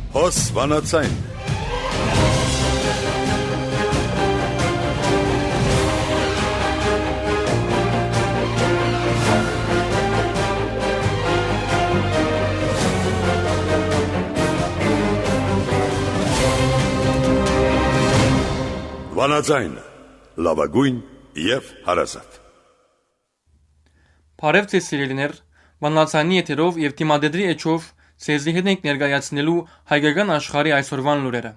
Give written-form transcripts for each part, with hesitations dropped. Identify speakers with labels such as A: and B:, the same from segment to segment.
A: Հոս վանացայն Վանաձայն, լավագույն և հարազատ
B: Բարև ձեզ սիրելիներ, Վանաձայնի եթերով և թիմադեդրի էջով ձեզի հետ ենք ներկայացնելու հայկական աշխարհի այսօրվան լուրերը։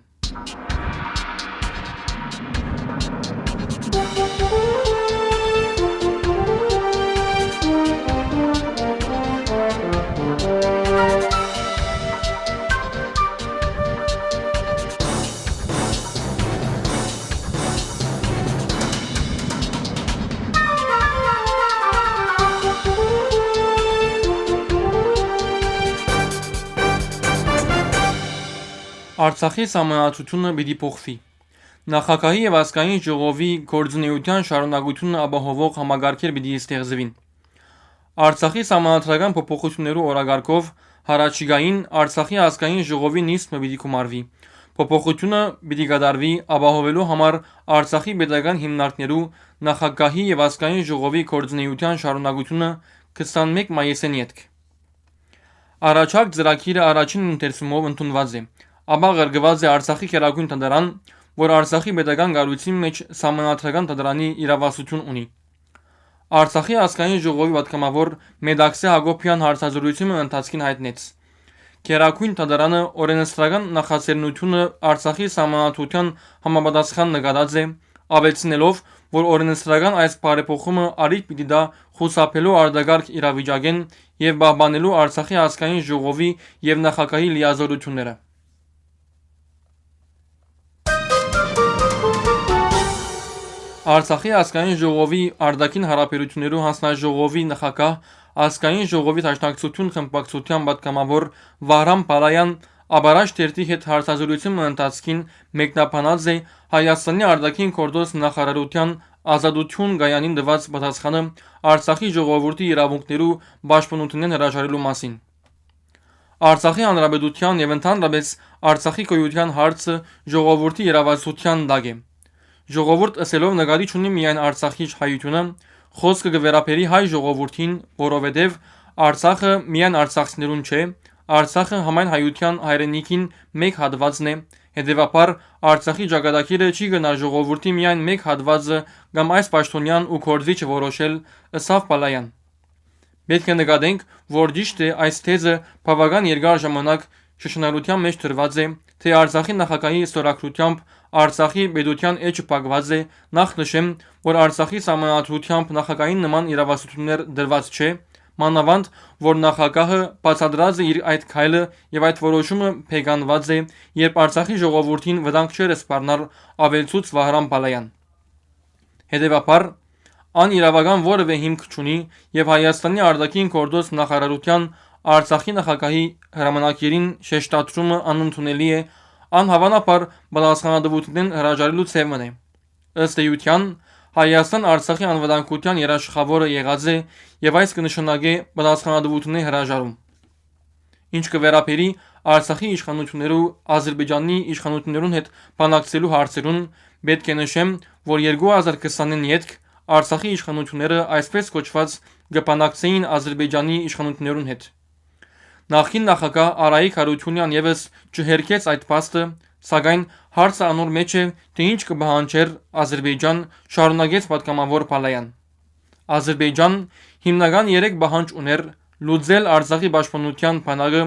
B: Արցախի սահմանադրությունը պիտի փոխվի։ Նախագահի և ազգային ժողովի գործունեության շարունակությունը ապահովող համագարքեր պիտի ստեղծվին։ Արցախի սահմանադրական փոփոխություններու օրակարգով հարաճիգային Արցախի ազգային ժողովի նիստը պիտի գումարվի։ Փոփոխությունը պիտի կատարվի ապահովելու համար Արցախի պետական հիմնարկներու նախագահի և ազգային ժողովի գործունեության շարունակությունը 21 մայիսին յետք։ Առաջակ ծրագիրը առաջին ընթերցումով ընդունված է, ապա ղրկված է Արցախի գերագույն դատարան, որ Արցախի պետական կառույցի մեջ սահմանադրական դատարանի իրավասություն ունի։ Արցախի ազգային ժողովի պատգամավոր Մեդաքսե Հակոբյան հարցազրույցի ընթացքին հայտնեց. Գերագույն դատարանը օրենսդրական նախաձեռնությունը Արցախի սահմանադրության համապատասխան նկատած է, ավելցնելով, որ օրենսդրական այս բարեփոխումը արիք պիտի դա խուսափելու արտակարգ իրավիճակեն և պահպանելու Արցախի ազգային ժողովի և նախագահի լիազորությունները։ Արցախի ազգային ժողովի արտաքին հարաբերություններու հանձնաժողովի նախագահ ազգային ժողովի դաշնակցություն խմբակցության պատգամավոր Վահրամ Բալայան Աբարաշ թերթի հետ հարցազրույցի ընթացքին մեկնաբանած է Հայաստանի արտաքին գործոս նախարարության ազատություն գայանին տված պատասխանը Արցախի ժողովրդի իրավունքներու պաշտպանությունն հրաժարելու մասին։ Արցախի հանրապետության և ընդհանրապես Արցախի գոյության հարցը ժողովրդի իրավասության տակ է։ Ժողովուրդ ըսելով նկատի չունի միայն Արցախի հայությունը, խոսքը կվերապերի հայ ժողովրդին, որովհետև Արցախը միայն արցախցիներուն չէ, Արցախը համայն հայության հայրենիքին մեկ հատվածն է, հետևաբար Արցախի ճակատագիրը չի գնա ժողովրդի միայն մեկ հատվածը կամ այս պաշտոնյան ու գործիչը որոշել, ըսավ Բալայան։ Պետք է նկատենք, որ ճիշտ է այս թեզը բավական երկար ժամանակ շշնառության մեջ դրված է, թե Արցախի նախագահի ստորագրությամբ Արցախի պետության էջը փակված է, նախ նշեմ, որ Արցախի սահմանադրությամբ նախագահին նման իրավասություններ դրված չէ, մանավանդ, որ նախագահը բացատրած է իր այդ քայլը և այդ որոշումը փեկանված է, երբ Արցախի ժողովրդին վտանգ չէր սպառնալ, ավելցուց Վահրամ Բալայան։ Հետևաբար, անիրավական որևէ հիմք չունի և Հայաստանի արտաքին գործոս նախարարության Արցախի նախագահի հրամանակիրին շեշտադրումը անընդունելի է, անհավանաբար պատասխանատվությունն հրաժարելու ցևն է։ Ըստ էության, Հայաստան Արցախի անվտանգության երաշխավորը եղած է և այս կնշանակե պատասխանատվությունների հրաժարում։ Ինչ կվերապերի Արցախի իշխանություններու Ադրբեջանի իշխանություններուն հետ բանակցելու հարցերուն, պետք է նշեմ, որ 2020-ին յետք Արցախի իշխանությունները այսպես կոչված կբանակցեին Ադրբեջանի իշխանություններուն հետ։ Նախկին նախագահ Արայիկ Հարությունյան ևս չհերքեց այդ փաստը, սակայն հարցը անոր մեջ է, թե ինչ կպահանջեր Ադրբեջան, շարունակեց պատգամավոր Բալայան։ Ադրբեջան հիմնական 3 պահանջ ուներ՝ լուծել Արցախի պաշտպանության բանակը,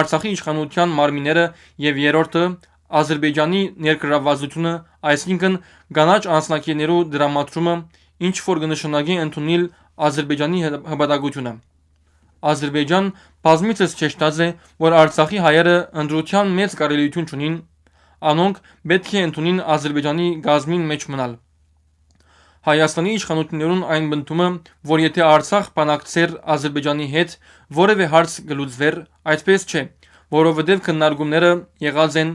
B: Արցախի իշխանության մարմինները և երրորդը Ադրբեջանի ներգրավվածությունը, այսինքն կանաչ անձնակիցներու դրամատրումը, ինչ որ կնշանակի ընդունել Ադրբեջանի հպատակությունը։ Ադրբեջան բազմիցս շեշտած է, որ Արցախի հայերը ընդրության մեծ կարելիություն չունին, անոնք պետք է ընդունին Ադրբեջանի գազմին մեջ մնալ։ Հայաստանի իշխանություններուն այն բնդումը, որ եթե Արցախ բանակցեր Ադրբեջանի հետ, որևէ հարց կլուծվեր, այդպես չէ, որովհետև քննարկումները եղած են,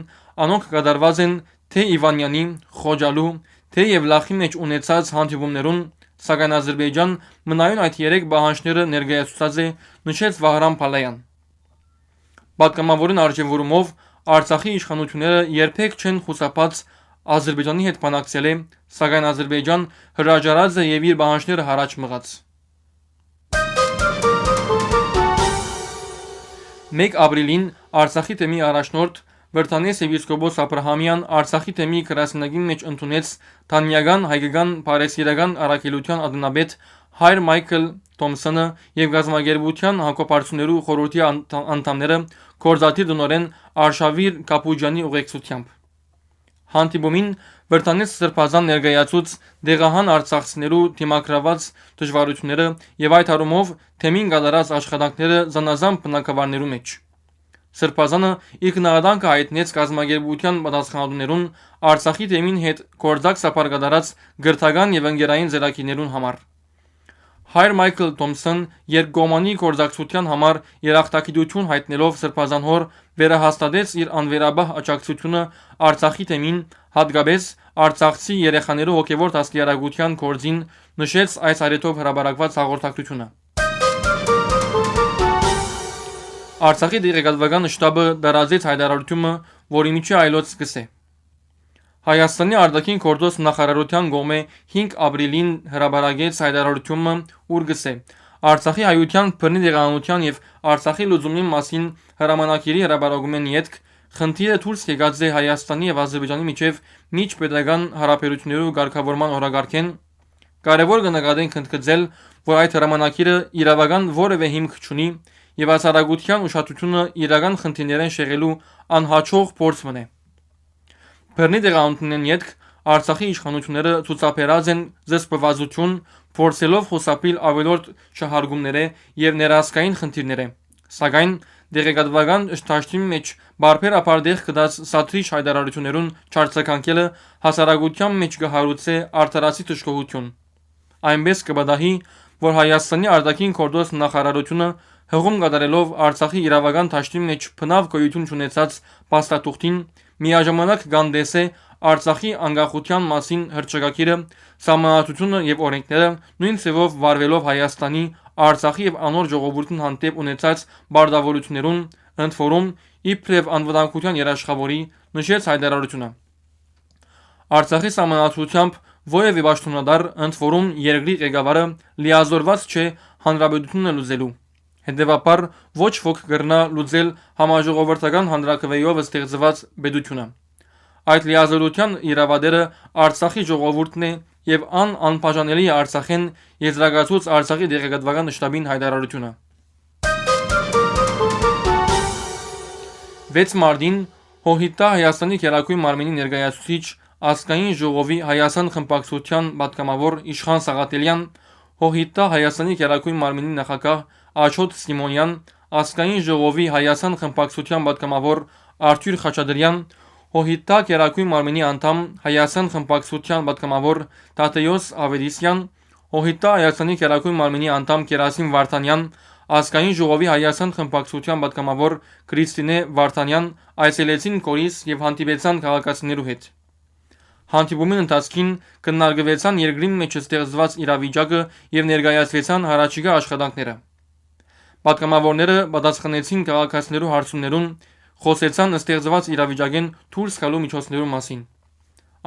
B: անոնք կատարված են թե Իվանյանի, Խոջալու, թե Եվլախի մեջ ունեցած հանդիպումներուն, սակայն Ադրբեջան մնայուն այդ 3 պահանջները ներկայացուցած է, նշեց Վահրամ Բալայան։ Պատգամավորին արժևորումով Արցախի իշխանությունները երբեք չեն խուսափած Ադրբեջանի հետ բանակցել, սակայն Ադրբեջան հրաժարած է եւ իր պահանջները հարաճ մղած։ 1 ապրիլին Արցախի թեմի առաջնորդ Վրթանես եպիսկոպոս Աբրահամյան Արցախի թեմի գրասենյակի մեջ ընդունեց Թանյական հայկական բարեսիրական առաքելության անդամբեդ Հայր Մայքլ Թոմսոնը եւ գազམ་ագերբության հակոպարտություններու խորհրդի անդամները կորզաթիր դնորեն Արշավիր Կապուջյանի ուղեկցությամբ։ Հանդիպումին Վրթանես Սրբազան ներկայացուց դեղահան արցախցիներու դիմակրաված դժվարությունները եւ այդ առումով թեմին կատարած աշխատանքները զանազան բնակավարներու մեջ։ Սրբազանը իր քննադատը հայտնեց գազམ་ագերբության պատասխանատուներուն Արցախի թեմին հետ կորձակ սապար կատարած գրթական եւ ընկերային ձեռագիրներուն համար։ Հայր Մայքլ Թոմսոն երկկողմանի կորձակցության համար երախտագիտություն հայտնելով Սրբազան հոր վերահաստատեց իր անվերաբահ աջակցությունը Արցախի թեմին, հատկապես արցախցի երեխաներու հոգևոր դաստիարակության կորձին, նշեց այս արետով հրապարակված հաղորդակցությունը։ Արցախի դեղեկատվական շտաբը դարազեց հայտարարությունը, որի միջի այլոց սկսե։ Հայաստանի արտաքին գործոս նախարարության կողմէ 5 ապրիլին հրապարակեց հայտարարությունը, ուր գսե. Արցախի հայության բռնի դեղանության եւ Արցախի լուծումի մասին հրամանագիրի հրապարակումն յետք խնդիրը դուրս եկած է Հայաստանի եւ Ադրբեջանի միջև միջպետական հարաբերություններու ղեկավարման օրակարգեն։ Կարևոր կնկատենք ընդգծել, որ այդ հրամանագիրը իրավական որևէ հիմք չունի եւ հասարակության ուշադրությունը իրական խնդիրներեն շեղելու անհաջող փորձ մնե։ Բռնի դեղանությունն յետք Արցախի իշխանությունները ցուցաբերած են զսպվածություն, փորձելով խուսափել ավելորդ շահարկումները եւ ներասկային խնդիրները։ Սակայն դեղեկատվական ըշտաշտի մեջ բարբերաբար դեղ կդած սատրիչ հայտարարություններուն չարցականկելը հասարակության մեջ կհարուցե արտարացի դժգոհություն։ Այնպես կբադահի, որ Հայաստանի արտաքին գործոս նախարարությունը հղում կատարելով Արցախի իրավական դաշտի մեջ բնավ գոյություն ունեցած փաստաթուղթին միաժամանակ կանդեսե Արցախի անկախության մասին հռչակագիրը, սահմանադրությունը եւ օրենքները, նույն ցևով վարվելով Հայաստանի, Արցախի եւ անոր ժողովրդին հանդեպ ունեցած բարդավորություններուն, ընդ որում իբրև անվտանգության երաշխավորի, նշեց հայտարարությունը։ Արցախի սահմանադրությամբ որևէ պաշտոնատար, ընդ որում երկրի ղեկավարը լիազորված չէ հանրապետությունը լուծելու։ Հետևաբար ոչ ոք կրնա լուծել համաժողովրդական հանրակրվեով ստեղծված պետությունը։ Այդ լիազորության իրավադերը Արցախի ժողովուրդն է եւ անբաժանելի է Արցախեն եզրակացուց Արցախի դեղեկատվական շտաբին հայտարարությունը։ 6 մարտին Հոհիտա Հայաստանի Գերագույն մարմնի ներկայացուցիչ ազգային ժողովի Հայաստան խմբակցության պատգամավոր Իշխան Սաղաթելյան, Հոհիտա Հայաստանի Գերագույն մարմնի նախագահ Աշոտ Սիմոնյան, ազգային ժողովի Հայաստան խմբակցության պատգամավոր Արթուր Խաչատրյան, Հոհիտա Գերագույն մարմնի անդամ Հայաստան խմբակցության պատգամավոր Տատեոս Ավետիսյան, Հոհիտա Հայաստանի Գերագույն մարմնի անդամ Գերասիմ Վարդանյան, ազգային ժողովի Հայաստան խմբակցության պատգամավոր Քրիստինե Վարդանյան այցելեցին Կորիս եւ հանդիպեցան քաղաքացիներու հետ։ Հանդիպումի ընթացքին քննարկվեցան երկրի մեջ ստեղծված իրավիճակը եւ ներկայացվեցան հարաճիգա աշխատանքները։ Պատգամավորները պատասխանեցին քաղաքացիներու հարցումներուն, խոսեցան ստեղծված իրավիճակեն դուրս գալու միջոցներու մասին։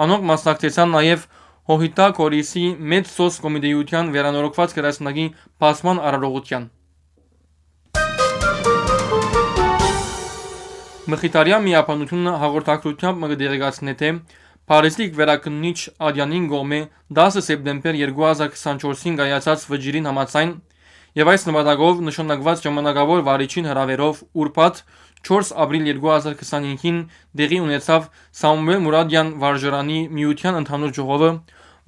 B: Անոնք մասնակցեցան նաեւ Հոհիտա Կորիսի մեծ սոց կոմիտեության վերանորոգված գրասենյակի բացման արարողության։ Մխիթարյան միապանությունը հաղորդակցությամբ մգդերեկացնե թե Փարիզի վերակննիչ Ադյանին գոմե 10 սեպտեմբեր 2024-ին կայացած վճիրին համաձայն եւ այս նպատակով նշանակված ժամանակավոր վարիչին հրավերով ուրբաթ 4 ապրիլ 2025-ին դեղի ունեցավ Սամուել Մուրադյան վարժարանի միության ընդհանուր ժողովը,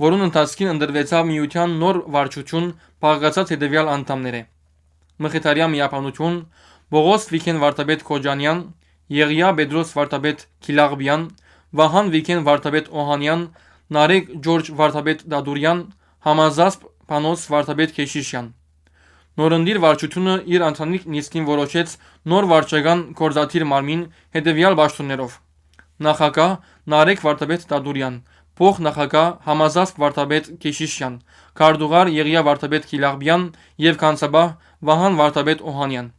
B: որուն ընթացքին ընդրվեցավ միության նոր վարչություն, բաղկացած հետևյալ անդամները. Մխիթարյան միապանություն, Բողոս Վիքեն Վարդապետ Քոջանյան, Եղիա Պետրոս Վարդապետ Քիլաղբյան, Վահան Վիքեն Վարդապետ Օհանյան, Նարեկ Ջորջ Վարդապետ Դադուրյան, Համազասպ Պանոս Վարդապետ Քեշիշյան։ Նորընտիր վարչությունը իր անդամիկ նիստին որոշեց նոր վարչական գործադիր մարմին հետևյալ պաշտոններով. Նախագահ Նարեկ Վարդապետ Դադուրյան, փոխնախագահ Համազասպ Վարդապետ Քեշիշյան, քարտուղար Եղիա Վարդապետ Քիլաղբյան եւ կանցաբահ Վահան Վարդապետ Օհանյան։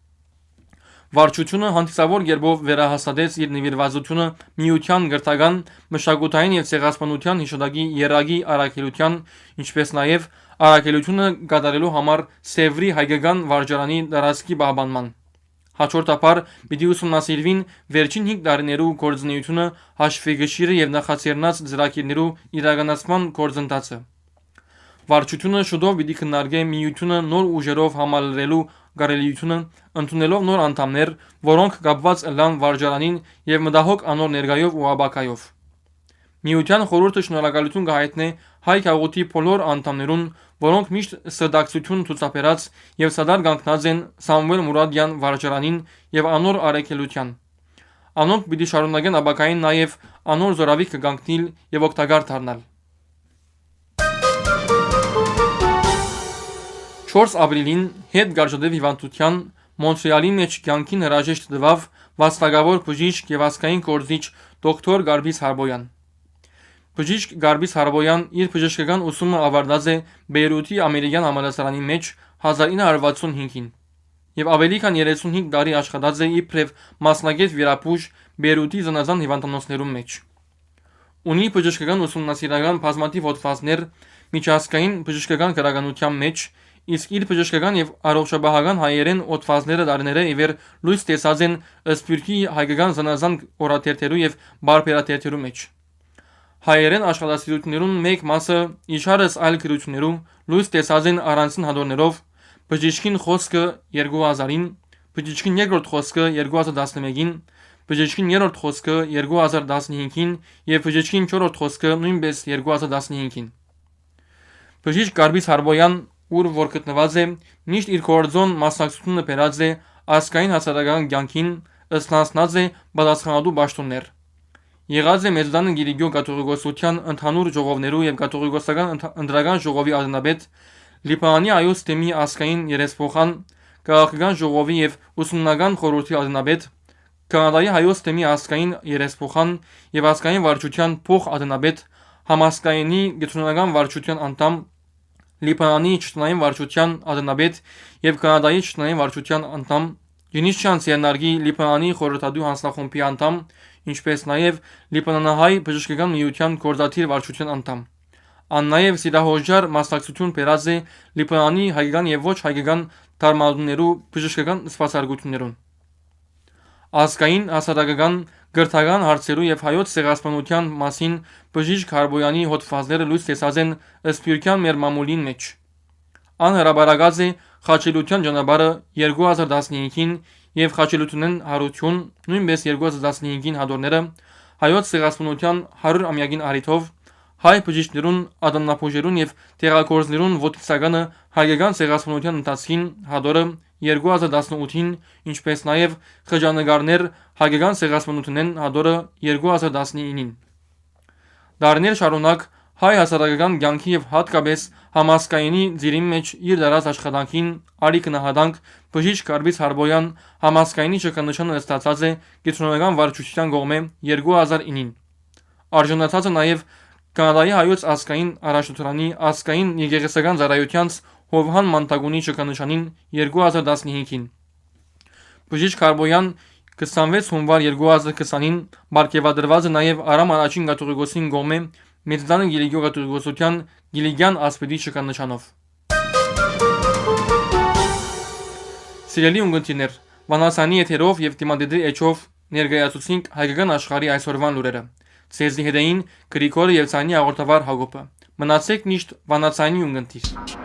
B: Վարչությունը հանդիսավոր երբով վերահաստատեց իր նվիրվածությունը միության գրթական, մշակութային եւ ցեղասպանության հիշադակի երագի առաքելության, ինչպես նաեւ առաքելությունը կատարելու համար Սևրի հայկական վարժարանի տարածքի պահպանման։ Հաջորդաբար պիտի ուսումնասիրվին վերջին 5 տարիներու գործունեությունը, հաշվեկշիռը եւ նախաձեռնած ծրագիրներու իրականացման գործընթացը։ Վարչությունը շուտով պիտի քննարկի միությունը նոր ուժերով համալրելու կարելիությունը, ընդունելով նոր անդամներ, որոնք կապված ըլլան վարժարանին եւ մտահոգ անոր ներկայով ու աբակայով։ Միության խորհուրդը շնորհակալություն կհայտնի հայ քաղաքի բոլոր անդամներուն, որոնք միշտ սրտակցություն ցուցաբերած եւ սադար կանգնած են Սամուել Մուրադյան վարժարանին եւ անոր արեկելության։ Անոնք պիտի շարունակեն աբակային նաեւ անոր զորավիք կգանգնել եւ օգտակար դառնալ։ 4 ապրիլին հետ գարժադեվ հիվանդության Մոնտրեալի մեջ կյանքին հրաժեշտ տվավ վաստակավոր բժիշկ եւ ազգային գործիչ դոկտոր Գարբիս Հարբոյան։ Բժիշկ Գարբիս Հարբոյան իր բժշկական ուսումը ավարտած է Բեյրութի ամերիկյան համալսարանի մեջ 1965-ին եւ ավելի քան 35 տարի աշխատած է իբրև մասնագետ վիրաբույժ Բեյրութի զանազան հիվանդանոցներում մեջ։ Ունի բժշկական ուսումնասիրական բազմաթիվ հոդվածներ միջազգային բժշկական գրականության մեջ, իսկ իր բժշկական եւ առողջապահական հայերեն հոդվածները դարները իվեր լույս տեսած են Սփյուռքի հայկական զանազան օրաթերթերու եւ բարբերաթերթերու մեջ։ Հայերեն աշխատասիրություններուն մեկ մասը իշխարս այլ գրություններու լույս տեսած են առանցին հադորներով բժիշկին խոսքը 2000-ին, բժիշկին երկրորդ խոսքը 2011-ին, բժիշկին երրորդ խոսքը 2015-ին եւ բժիշկին չորրորդ խոսքը նույնպես 2015-ին։ Բժիշկ Գարբիս Հարբոյան, ուր որ գտնված է, միշտ իր գործոն մասնակցությունը բերած է ազգային հասարակական կյանքին, ստանցնած է պատասխանատու պաշտոններ։ Եղած է Մեծդան Գիրիգյո կաթողիկոսության ընդհանուր ժողովներու եւ կաթողիկոսական ընդրական ժողովի անդամապետ, Լիբանանի Հայոց թեմի ազգային երեսփոխան, քաղաքական ժողովի եւ ուսումնական խորհրդի անդամապետ, Կանադայի Հայոց թեմի ազգային երեսփոխան եւ ազգային վարչության փոխ-անդամապետ, համազգայինի գիտնական վարչության անդամ, Լիբանանի ճշտային վարչության անդամապետ եւ Կանադայի ճշտային վարչության անդամ, Յունիսչյան Սիենարգի Լիբանանի խորհրդատու հանձնախումբի անդամ, ինչպես նաեւ Լիբանանահայ բժշկական միության գործադիր վարչության անդամ։ Ան նաեւ սիրահոժար մասնակցություն բերած է Լիբանանի հայկական եւ ոչ հայկական դարմանություններու բժշկական սպասարկություններուն։ Ազգային հասարակական գրթական հարցերու եւ հայոց ցեղասպանության մասին բժիշկ Հարբոյանի հոդվածները լույս տեսած են Սփյուռքյան մեր մամուլին մեջ։ Ան հրաբարակած է Խաչելության ճանապարհը 2015-ին եւ Խաչելությունն հարություն նույնպես 2015-ին հադորները հայոց ցեղասպանության 100-ամյակին արիթով հայ բժիշկներուն, ադամնապուժերուն եւ տեղագործներուն ոդկիսականը հայկական ցեղասպանության ընթացքին հադորը 2018-ին, ինչպես նաեւ խճանկարներ հայկական ցեղասպանությունն հադորը 2019-ին։ Դարներ շարունակ հայ հասարակական կյանքի եւ հատկապես համազգայինի ծիրի մեջ իր դարած աշխատանքին արիքնահատանք բժիշկ Գարբիս Հարբոյան համազգայինի շքանշանը ստացած է գիտնական վարչության կողմէ 2009-ին։ Արժանացած է նաեւ Կանադայի հայոց ազգային առաջնորդանի ազգային եկեղեցական ծառայությանց Հովհան Մանտագունի շքանշանին 2015-ին։ Բժիշկ Հարբոյան 26 հունվար 2020-ին բարգեւադրված է նաեւ Արամ առաջին կաթողիկոսին կողմէ Մեծդան Գիրիգյո կաթողիկոսության Գիլիգյան ասպետի շքանշանով։ Սիրելի ունգընտիրներ, Վանասանի եթերով եւ Դիմադեդի էջով ներկայացուցինք հայկական աշխարհի այսօրվան լուրերը։ Ցեզնի հետեին Գրիգորը եւ Ցանի հաղորդավար Հակոբը։ Մնացեք միշտ Վանացանի ունգընտիր։